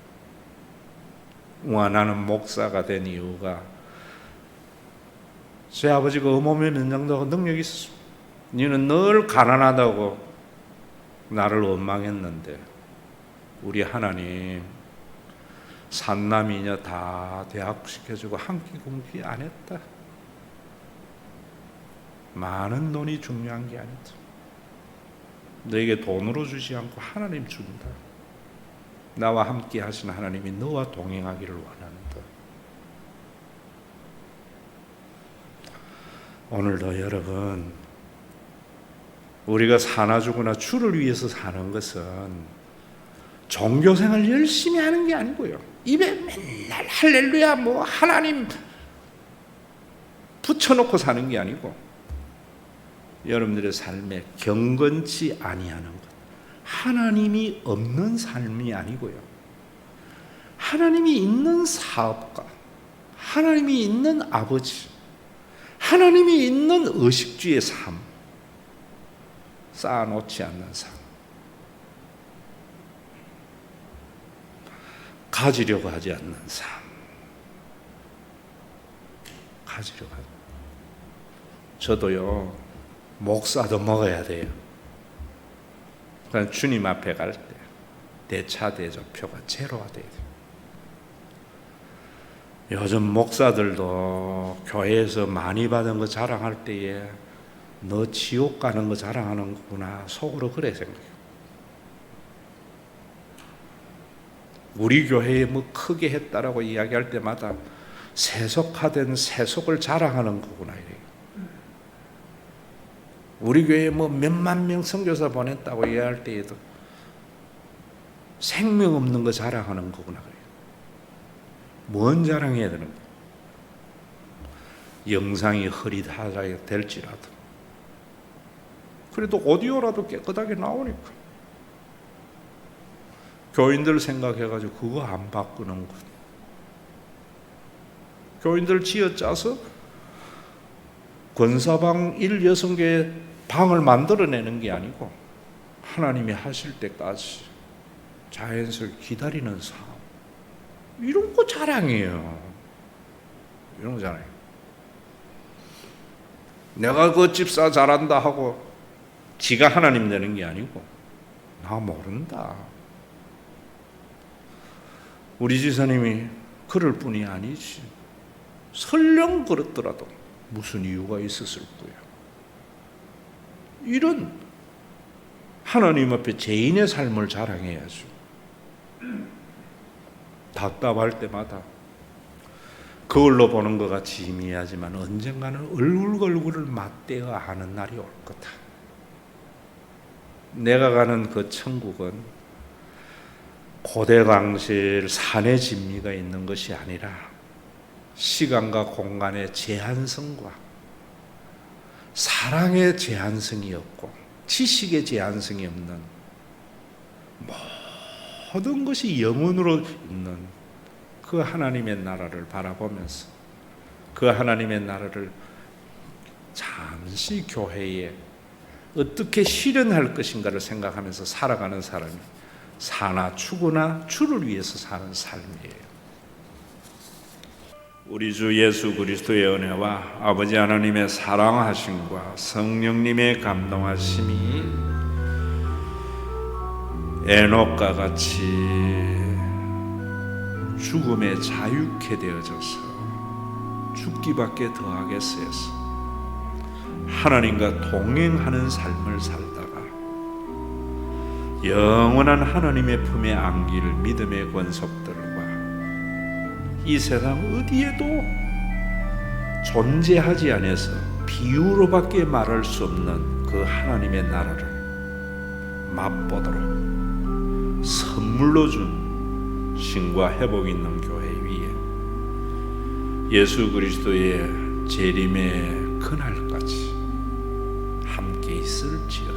나는 목사가 된 이유가 제 아버지가 어머니의 면장도 능력이 있었어. 너는 늘 가난하다고 나를 원망했는데 우리 하나님 산남이녀 다 대학 시켜주고 한 끼 공기 안 했다. 많은 돈이 중요한 게 아니다. 너에게 돈으로 주지 않고 하나님 준다. 나와 함께 하신 하나님이 너와 동행하기를 원한다. 오늘도 여러분, 우리가 사나 죽으나 주를 위해서 사는 것은 종교생활 열심히 하는 게 아니고요, 입에 맨날 할렐루야 뭐 하나님 붙여놓고 사는 게 아니고 여러분들의 삶에 경건치 아니하는 것, 하나님이 없는 삶이 아니고요, 하나님이 있는 사업가, 하나님이 있는 아버지, 하나님이 있는 의식주의 삶, 쌓아놓지 않는 삶, 가지려고 하지 않는 삶, 가지려고 하지. 저도요, 목사도 먹어야 돼요. 그러니까 주님 앞에 갈 때 대차 대조표가 제로가 돼야 돼요. 요즘 목사들도 교회에서 많이 받은 거 자랑할 때에 너 지옥 가는 거 자랑하는 거구나 속으로 그래 생각해요. 우리 교회에 뭐 크게 했다라고 이야기할 때마다 세속화된 세속을 자랑하는 거구나 이래요. 우리 교회에 뭐 몇만 명 선교사 보냈다고 이야기할 때에도 생명 없는 거 자랑하는 거구나 그래요. 뭔 자랑해야 되는 거예요? 영상이 흐릿하게 될지라도 그래도 오디오라도 깨끗하게 나오니까 교인들 생각해가지고 그거 안 바꾸는 것. 교인들 쥐어짜서 권사방 1여성교회 방을 만들어내는 게 아니고 하나님이 하실 때까지 자연스럽게 기다리는 삶, 이런 거 자랑이에요. 이런 거 자랑이에요. 내가 그 집사 잘한다 하고 지가 하나님 되는 게 아니고 나 모른다. 우리 지사님이 그럴 뿐이 아니지. 설령 그렇더라도 무슨 이유가 있었을 거예요. 이런 하나님 앞에 죄인의 삶을 자랑해야죠. 답답할 때마다 거울로 보는 것 같이 희미하지만 언젠가는 얼굴을 맞대어 아는 날이 올 거다. 내가 가는 그 천국은 고대강실 산의 진미가 있는 것이 아니라 시간과 공간의 제한성과 사랑의 제한성이 없고 지식의 제한성이 없는 모든 것이 영원으로 있는 그 하나님의 나라를 바라보면서 그 하나님의 나라를 잠시 교회에 어떻게 실현할 것인가를 생각하면서 살아가는 사람이 사나 추구나 주를 위해서 사는 삶이에요. 우리 주 예수 그리스도의 은혜와 아버지 하나님의 사랑하심과 성령님의 감동하심이 에녹과 같이 죽음에 자유케 되어져서 죽기밖에 더하겠어서 하나님과 동행하는 삶을 살다가 영원한 하나님의 품에 안길 믿음의 권속들과 이 세상 어디에도 존재하지 않아서 비유로밖에 말할 수 없는 그 하나님의 나라를 맛보도록 선물로 준 신과 회복 있는 교회 위에 예수 그리스도의 재림의 그날까지 함께 있을지어다.